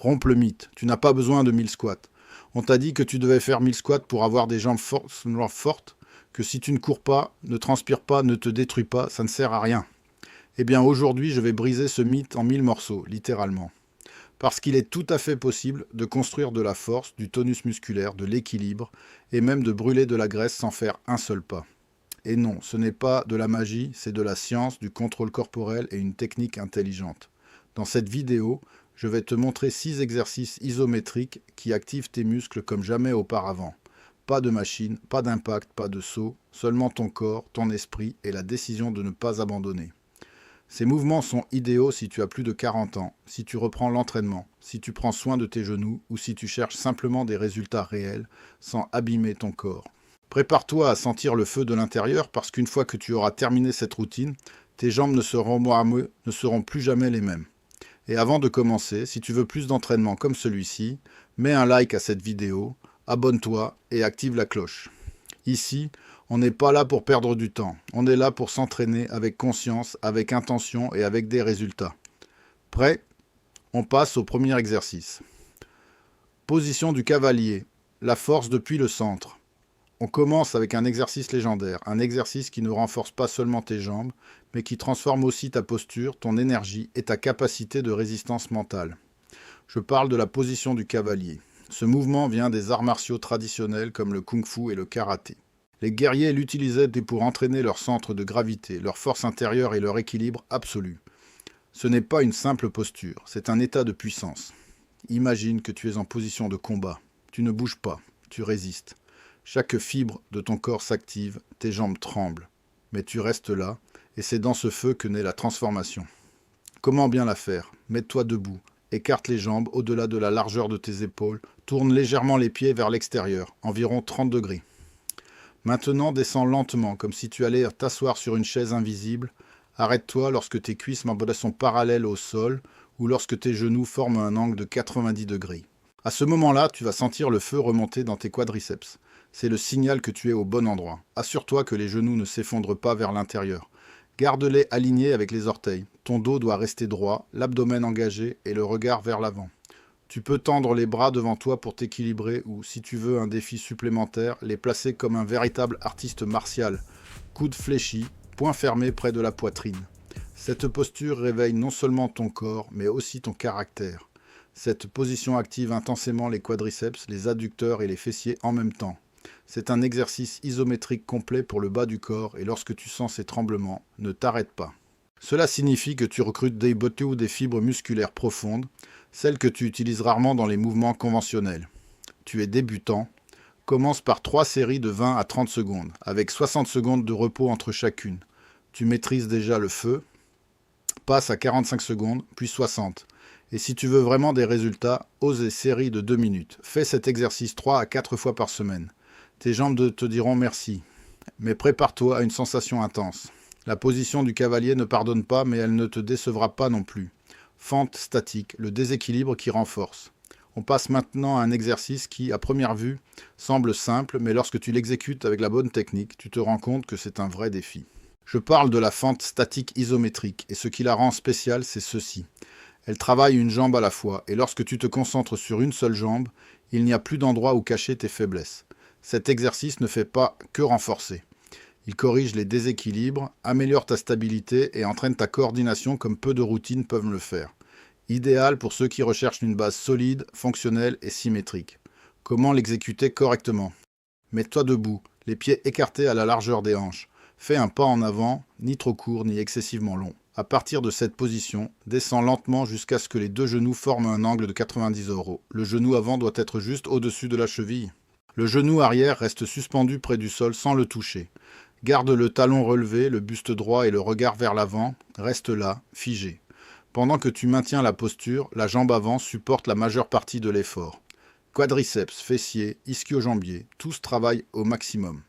Rompe le mythe, tu n'as pas besoin de 1000 squats. On t'a dit que tu devais faire 1000 squats pour avoir des jambes fortes, que si tu ne cours pas, ne transpires pas, ne te détruis pas, ça ne sert à rien. Eh bien aujourd'hui, je vais briser ce mythe en 1000 morceaux, littéralement. Parce qu'il est tout à fait possible de construire de la force, du tonus musculaire, de l'équilibre, et même de brûler de la graisse sans faire un seul pas. Et non, ce n'est pas de la magie, c'est de la science, du contrôle corporel et une technique intelligente. Dans cette vidéo, je vais te montrer 6 exercices isométriques qui activent tes muscles comme jamais auparavant. Pas de machine, pas d'impact, pas de saut, seulement ton corps, ton esprit et la décision de ne pas abandonner. Ces mouvements sont idéaux si tu as plus de 40 ans, si tu reprends l'entraînement, si tu prends soin de tes genoux ou si tu cherches simplement des résultats réels sans abîmer ton corps. Prépare-toi à sentir le feu de l'intérieur parce qu'une fois que tu auras terminé cette routine, tes jambes ne seront plus jamais les mêmes. Et avant de commencer, si tu veux plus d'entraînement comme celui-ci, mets un like à cette vidéo, abonne-toi et active la cloche. Ici, on n'est pas là pour perdre du temps, on est là pour s'entraîner avec conscience, avec intention et avec des résultats. Prêt? On passe au premier exercice. Position du cavalier, la force depuis le centre. On commence avec un exercice légendaire, un exercice qui ne renforce pas seulement tes jambes, mais qui transforme aussi ta posture, ton énergie et ta capacité de résistance mentale. Je parle de la position du cavalier. Ce mouvement vient des arts martiaux traditionnels comme le kung-fu et le karaté. Les guerriers l'utilisaient pour entraîner leur centre de gravité, leur force intérieure et leur équilibre absolu. Ce n'est pas une simple posture, c'est un état de puissance. Imagine que tu es en position de combat. Tu ne bouges pas, tu résistes. Chaque fibre de ton corps s'active, tes jambes tremblent. Mais tu restes là, et c'est dans ce feu que naît la transformation. Comment bien la faire? Mets-toi debout, écarte les jambes au-delà de la largeur de tes épaules, tourne légèrement les pieds vers l'extérieur, environ 30 degrés. Maintenant, descends lentement, comme si tu allais t'asseoir sur une chaise invisible. Arrête-toi lorsque tes cuisses sont parallèles au sol ou lorsque tes genoux forment un angle de 90 degrés. À ce moment-là, tu vas sentir le feu remonter dans tes quadriceps. C'est le signal que tu es au bon endroit. Assure-toi que les genoux ne s'effondrent pas vers l'intérieur. Garde-les alignés avec les orteils. Ton dos doit rester droit, l'abdomen engagé et le regard vers l'avant. Tu peux tendre les bras devant toi pour t'équilibrer ou, si tu veux un défi supplémentaire, les placer comme un véritable artiste martial. Coudes fléchis, poings fermés près de la poitrine. Cette posture réveille non seulement ton corps, mais aussi ton caractère. Cette position active intensément les quadriceps, les adducteurs et les fessiers en même temps. C'est un exercice isométrique complet pour le bas du corps et lorsque tu sens ces tremblements, ne t'arrête pas. Cela signifie que tu recrutes des bottées ou des fibres musculaires profondes, celles que tu utilises rarement dans les mouvements conventionnels. Tu es débutant, commence par 3 séries de 20 à 30 secondes, avec 60 secondes de repos entre chacune. Tu maîtrises déjà le feu, passe à 45 secondes, puis 60. Et si tu veux vraiment des résultats, ose les séries de 2 minutes. Fais cet exercice 3 à 4 fois par semaine. Tes jambes te diront merci, mais prépare-toi à une sensation intense. La position du cavalier ne pardonne pas, mais elle ne te décevra pas non plus. Fente statique, le déséquilibre qui renforce. On passe maintenant à un exercice qui, à première vue, semble simple, mais lorsque tu l'exécutes avec la bonne technique, tu te rends compte que c'est un vrai défi. Je parle de la fente statique isométrique, et ce qui la rend spéciale, c'est ceci. Elle travaille une jambe à la fois, et lorsque tu te concentres sur une seule jambe, il n'y a plus d'endroit où cacher tes faiblesses. Cet exercice ne fait pas que renforcer. Il corrige les déséquilibres, améliore ta stabilité et entraîne ta coordination comme peu de routines peuvent le faire. Idéal pour ceux qui recherchent une base solide, fonctionnelle et symétrique. Comment l'exécuter correctement? Mets-toi debout, les pieds écartés à la largeur des hanches. Fais un pas en avant, ni trop court ni excessivement long. À partir de cette position, descends lentement jusqu'à ce que les deux genoux forment un angle de 90 degrés. Le genou avant doit être juste au-dessus de la cheville. Le genou arrière reste suspendu près du sol sans le toucher. Garde le talon relevé, le buste droit et le regard vers l'avant. Reste là, figé. Pendant que tu maintiens la posture, la jambe avant supporte la majeure partie de l'effort. Quadriceps, fessiers, ischio-jambiers, tous travaillent au maximum.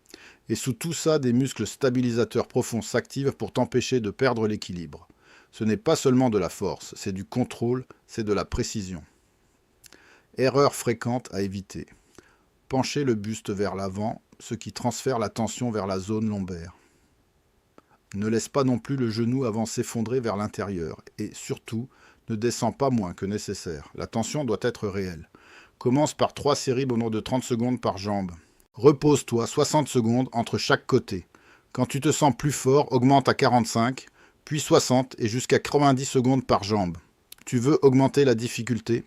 Et sous tout ça, des muscles stabilisateurs profonds s'activent pour t'empêcher de perdre l'équilibre. Ce n'est pas seulement de la force, c'est du contrôle, c'est de la précision. Erreur fréquente à éviter. Pencher le buste vers l'avant, ce qui transfère la tension vers la zone lombaire. Ne laisse pas non plus le genou avant s'effondrer vers l'intérieur et surtout, Ne descends pas moins que nécessaire. La tension doit être réelle. Commence par 3 séries au nombre de 30 secondes par jambe. Repose-toi 60 secondes entre chaque côté. Quand tu te sens plus fort, augmente à 45, puis 60 et jusqu'à 90 secondes par jambe. Tu veux augmenter la difficulté?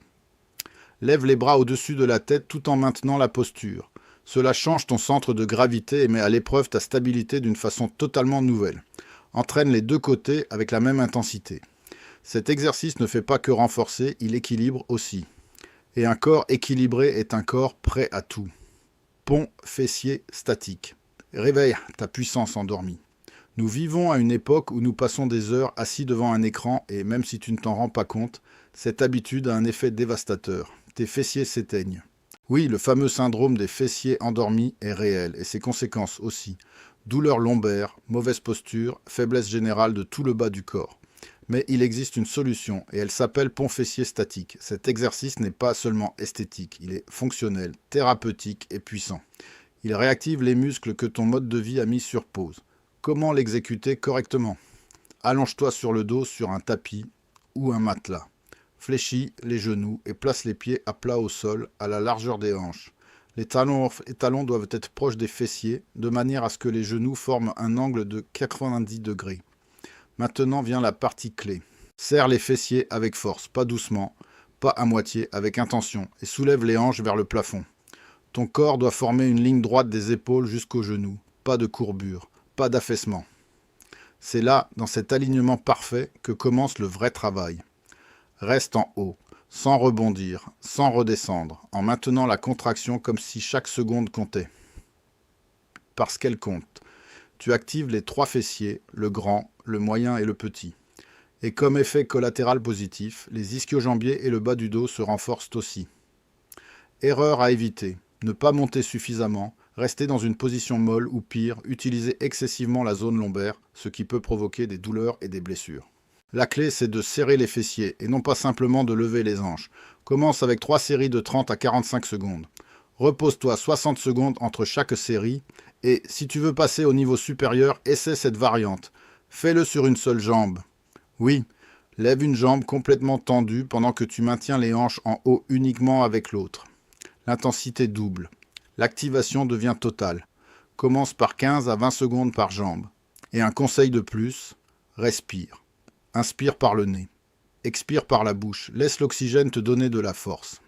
Lève les bras au-dessus de la tête tout en maintenant la posture. Cela change ton centre de gravité et met à l'épreuve ta stabilité d'une façon totalement nouvelle. Entraîne les deux côtés avec la même intensité. Cet exercice ne fait pas que renforcer, il équilibre aussi. Et un corps équilibré est un corps prêt à tout. Pont fessier statique. Réveille ta puissance endormie. Nous vivons à une époque où nous passons des heures assis devant un écran et même si tu ne t'en rends pas compte, cette habitude a un effet dévastateur. Tes fessiers s'éteignent. Oui, le fameux syndrome des fessiers endormis est réel et ses conséquences aussi. Douleurs lombaires, mauvaise posture, faiblesse générale de tout le bas du corps. Mais il existe une solution et elle s'appelle pont fessier statique. Cet exercice n'est pas seulement esthétique, il est fonctionnel, thérapeutique et puissant. Il réactive les muscles que ton mode de vie a mis sur pause. Comment l'exécuter correctement? Allonge-toi sur le dos sur un tapis ou un matelas. Fléchis les genoux et place les pieds à plat au sol, à la largeur des hanches. Les talons doivent être proches des fessiers, de manière à ce que les genoux forment un angle de 90 degrés. Maintenant vient la partie clé. Serre les fessiers avec force, pas doucement, pas à moitié, avec intention, et soulève les hanches vers le plafond. Ton corps doit former une ligne droite des épaules jusqu'aux genoux, pas de courbure, pas d'affaissement. C'est là, dans cet alignement parfait, que commence le vrai travail. Reste en haut, sans rebondir, sans redescendre, en maintenant la contraction comme si chaque seconde comptait. Parce qu'elle compte. Tu actives les 3 fessiers, le grand, le moyen et le petit. Et comme effet collatéral positif, les ischio-jambiers et le bas du dos se renforcent aussi. Erreur à éviter. Ne pas monter suffisamment, rester dans une position molle ou pire, utiliser excessivement la zone lombaire, ce qui peut provoquer des douleurs et des blessures. La clé, c'est de serrer les fessiers et non pas simplement de lever les hanches. Commence avec 3 séries de 30 à 45 secondes. Repose-toi 60 secondes entre chaque série et si tu veux passer au niveau supérieur, essaie cette variante. Fais-le sur une seule jambe. Oui, lève une jambe complètement tendue pendant que tu maintiens les hanches en haut uniquement avec l'autre. L'intensité double. L'activation devient totale. Commence par 15 à 20 secondes par jambe. Et un conseil de plus, respire. Inspire par le nez. Expire par la bouche. Laisse l'oxygène te donner de la force.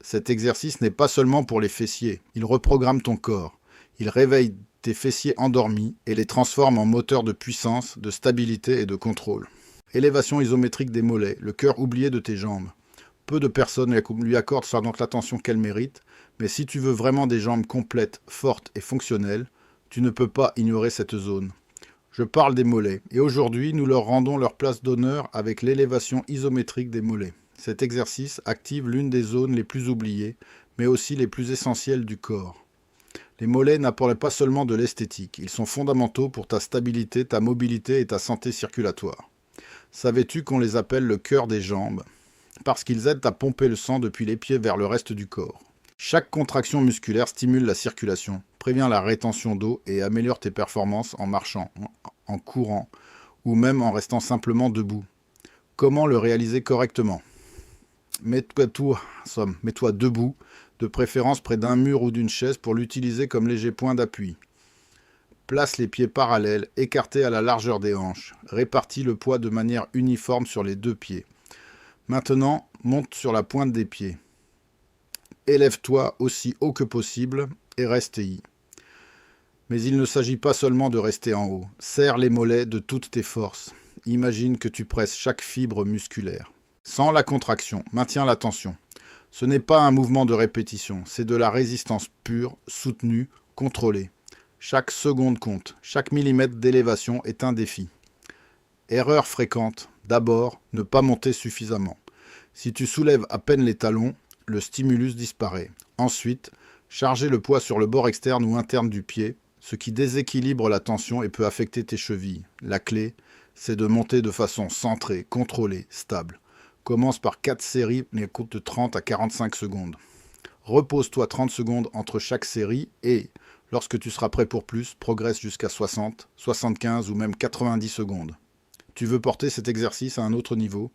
Cet exercice n'est pas seulement pour les fessiers. Il reprogramme ton corps. Il réveille tes fessiers endormis et les transforme en moteurs de puissance, de stabilité et de contrôle. Élévation isométrique des mollets, le cœur oublié de tes jambes. Peu de personnes lui accordent donc l'attention qu'elle mérite, mais si tu veux vraiment des jambes complètes, fortes et fonctionnelles, tu ne peux pas ignorer cette zone. Je parle des mollets, et aujourd'hui nous leur rendons leur place d'honneur avec l'élévation isométrique des mollets. Cet exercice active l'une des zones les plus oubliées, mais aussi les plus essentielles du corps. Les mollets n'apportent pas seulement de l'esthétique, ils sont fondamentaux pour ta stabilité, ta mobilité et ta santé circulatoire. Savais-tu qu'on les appelle le cœur des jambes ? Parce qu'ils aident à pomper le sang depuis les pieds vers le reste du corps. Chaque contraction musculaire stimule la circulation, prévient la rétention d'eau et améliore tes performances en marchant, en courant ou même en restant simplement debout. Comment le réaliser correctement ? Mets-toi debout, de préférence près d'un mur ou d'une chaise pour l'utiliser comme léger point d'appui. Place les pieds parallèles, écartés à la largeur des hanches. Répartis le poids de manière uniforme sur les 2 pieds. Maintenant, monte sur la pointe des pieds. Élève-toi aussi haut que possible et reste y. Mais il ne s'agit pas seulement de rester en haut. Serre les mollets de toutes tes forces. Imagine que tu presses chaque fibre musculaire. Sans la contraction, maintiens la tension. Ce n'est pas un mouvement de répétition, c'est de la résistance pure, soutenue, contrôlée. Chaque seconde compte, chaque millimètre d'élévation est un défi. Erreur fréquente, d'abord, ne pas monter suffisamment. Si tu soulèves à peine les talons, le stimulus disparaît. Ensuite, charger le poids sur le bord externe ou interne du pied, ce qui déséquilibre la tension et peut affecter tes chevilles. La clé, c'est de monter de façon centrée, contrôlée, stable. Commence par 4 séries, mais compte de 30 à 45 secondes. Repose-toi 30 secondes entre chaque série et, lorsque tu seras prêt pour plus, progresse jusqu'à 60, 75 ou même 90 secondes. Tu veux porter cet exercice à un autre niveau ?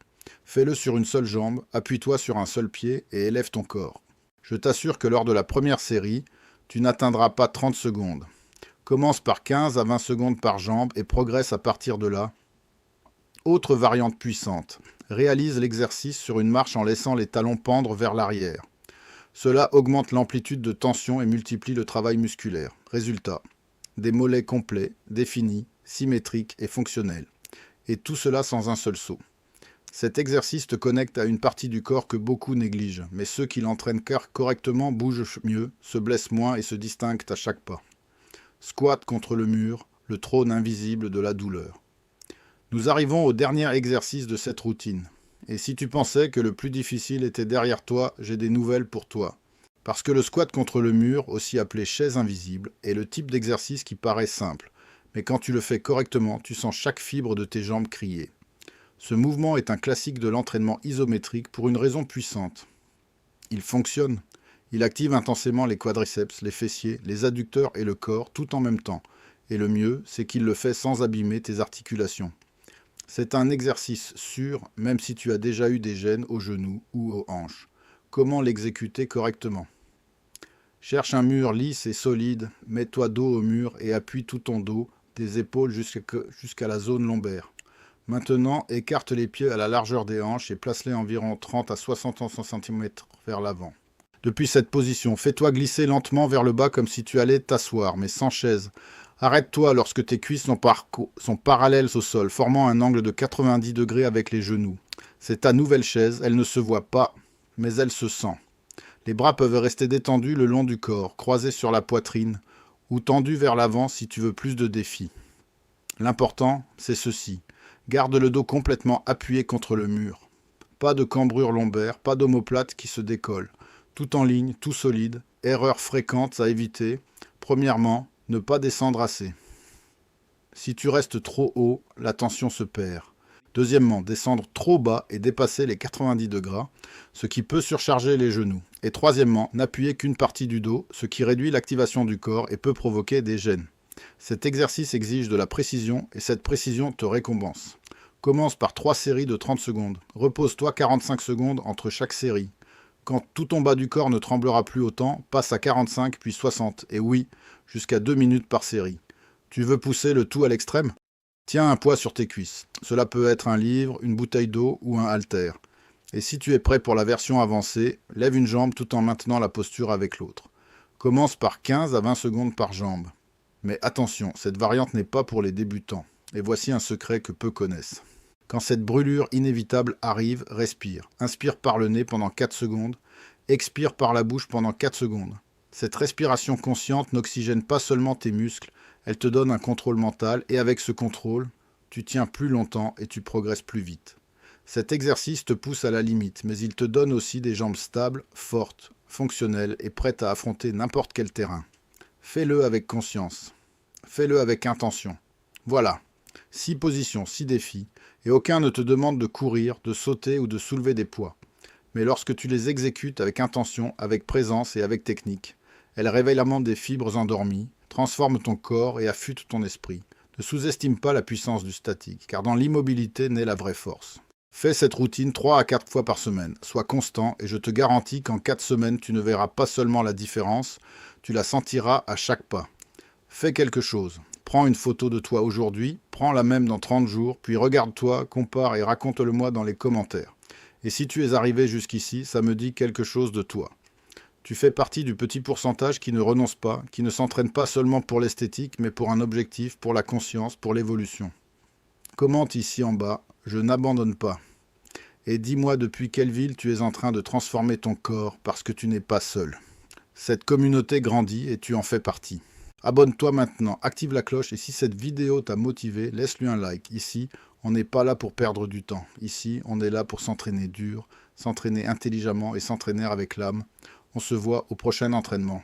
Fais-le sur une seule jambe, appuie-toi sur un seul pied et élève ton corps. Je t'assure que lors de la première série, tu n'atteindras pas 30 secondes. Commence par 15 à 20 secondes par jambe et progresse à partir de là. Autre variante puissante, réalise l'exercice sur une marche en laissant les talons pendre vers l'arrière. Cela augmente l'amplitude de tension et multiplie le travail musculaire. Résultat, des mollets complets, définis, symétriques et fonctionnels. Et tout cela sans un seul saut. Cet exercice te connecte à une partie du corps que beaucoup négligent, mais ceux qui l'entraînent correctement bougent mieux, se blessent moins et se distinguent à chaque pas. Squat contre le mur, le trône invisible de la douleur. Nous arrivons au dernier exercice de cette routine. Et si tu pensais que le plus difficile était derrière toi, j'ai des nouvelles pour toi. Parce que le squat contre le mur, aussi appelé chaise invisible, est le type d'exercice qui paraît simple. Mais quand tu le fais correctement, tu sens chaque fibre de tes jambes crier. Ce mouvement est un classique de l'entraînement isométrique pour une raison puissante. Il fonctionne. Il active intensément les quadriceps, les fessiers, les adducteurs et le corps tout en même temps. Et le mieux, c'est qu'il le fait sans abîmer tes articulations. C'est un exercice sûr, même si tu as déjà eu des gênes aux genoux ou aux hanches. Comment l'exécuter correctement? Cherche un mur lisse et solide, mets-toi dos au mur et appuie tout ton dos, des épaules jusqu'à la zone lombaire. Maintenant, écarte les pieds à la largeur des hanches et place-les environ 30 à 60 cm vers l'avant. Depuis cette position, fais-toi glisser lentement vers le bas comme si tu allais t'asseoir, mais sans chaise. Arrête-toi lorsque tes cuisses sont parallèles au sol, formant un angle de 90 degrés avec les genoux. C'est ta nouvelle chaise, elle ne se voit pas, mais elle se sent. Les bras peuvent rester détendus le long du corps, croisés sur la poitrine, ou tendus vers l'avant si tu veux plus de défis. L'important, c'est ceci. Garde le dos complètement appuyé contre le mur. Pas de cambrure lombaire, pas d'omoplate qui se décolle. Tout en ligne, tout solide. Erreurs fréquentes à éviter. Premièrement, ne pas descendre assez. Si tu restes trop haut, la tension se perd. Deuxièmement, descendre trop bas et dépasser les 90 degrés, ce qui peut surcharger les genoux. Et troisièmement, n'appuyer qu'une partie du dos, ce qui réduit l'activation du corps et peut provoquer des gênes. Cet exercice exige de la précision et cette précision te récompense. Commence par 3 séries de 30 secondes. Repose-toi 45 secondes entre chaque série. Quand tout ton bas du corps ne tremblera plus autant, passe à 45 puis 60. Et oui, jusqu'à 2 minutes par série. Tu veux pousser le tout à l'extrême? Tiens un poids sur tes cuisses. Cela peut être un livre, une bouteille d'eau ou un haltère. Et si tu es prêt pour la version avancée, lève une jambe tout en maintenant la posture avec l'autre. Commence par 15 à 20 secondes par jambe. Mais attention, cette variante n'est pas pour les débutants. Et voici un secret que peu connaissent. Quand cette brûlure inévitable arrive, respire. Inspire par le nez pendant 4 secondes. Expire par la bouche pendant 4 secondes. Cette respiration consciente n'oxygène pas seulement tes muscles, elle te donne un contrôle mental et avec ce contrôle, tu tiens plus longtemps et tu progresses plus vite. Cet exercice te pousse à la limite, mais il te donne aussi des jambes stables, fortes, fonctionnelles et prêtes à affronter n'importe quel terrain. Fais-le avec conscience. Fais-le avec intention. Voilà. 6 positions, 6 défis, et aucun ne te demande de courir, de sauter ou de soulever des poids. Mais lorsque tu les exécutes avec intention, avec présence et avec technique, elles réveillent la mente des fibres endormies, transforment ton corps et affûtent ton esprit. Ne sous-estime pas la puissance du statique, car dans l'immobilité naît la vraie force. Fais cette routine 3 à 4 fois par semaine. Sois constant et je te garantis qu'en 4 semaines, tu ne verras pas seulement la différence, tu la sentiras à chaque pas. Fais quelque chose. Prends une photo de toi aujourd'hui, prends la même dans 30 jours, puis regarde-toi, compare et raconte-le-moi dans les commentaires. Et si tu es arrivé jusqu'ici, ça me dit quelque chose de toi. Tu fais partie du petit pourcentage qui ne renonce pas, qui ne s'entraîne pas seulement pour l'esthétique, mais pour un objectif, pour la conscience, pour l'évolution. Commente ici en bas, je n'abandonne pas. Et dis-moi depuis quelle ville tu es en train de transformer ton corps, parce que tu n'es pas seul. Cette communauté grandit et tu en fais partie. Abonne-toi maintenant, active la cloche et si cette vidéo t'a motivé, laisse-lui un like. Ici, on n'est pas là pour perdre du temps. Ici, on est là pour s'entraîner dur, s'entraîner intelligemment et s'entraîner avec l'âme. On se voit au prochain entraînement.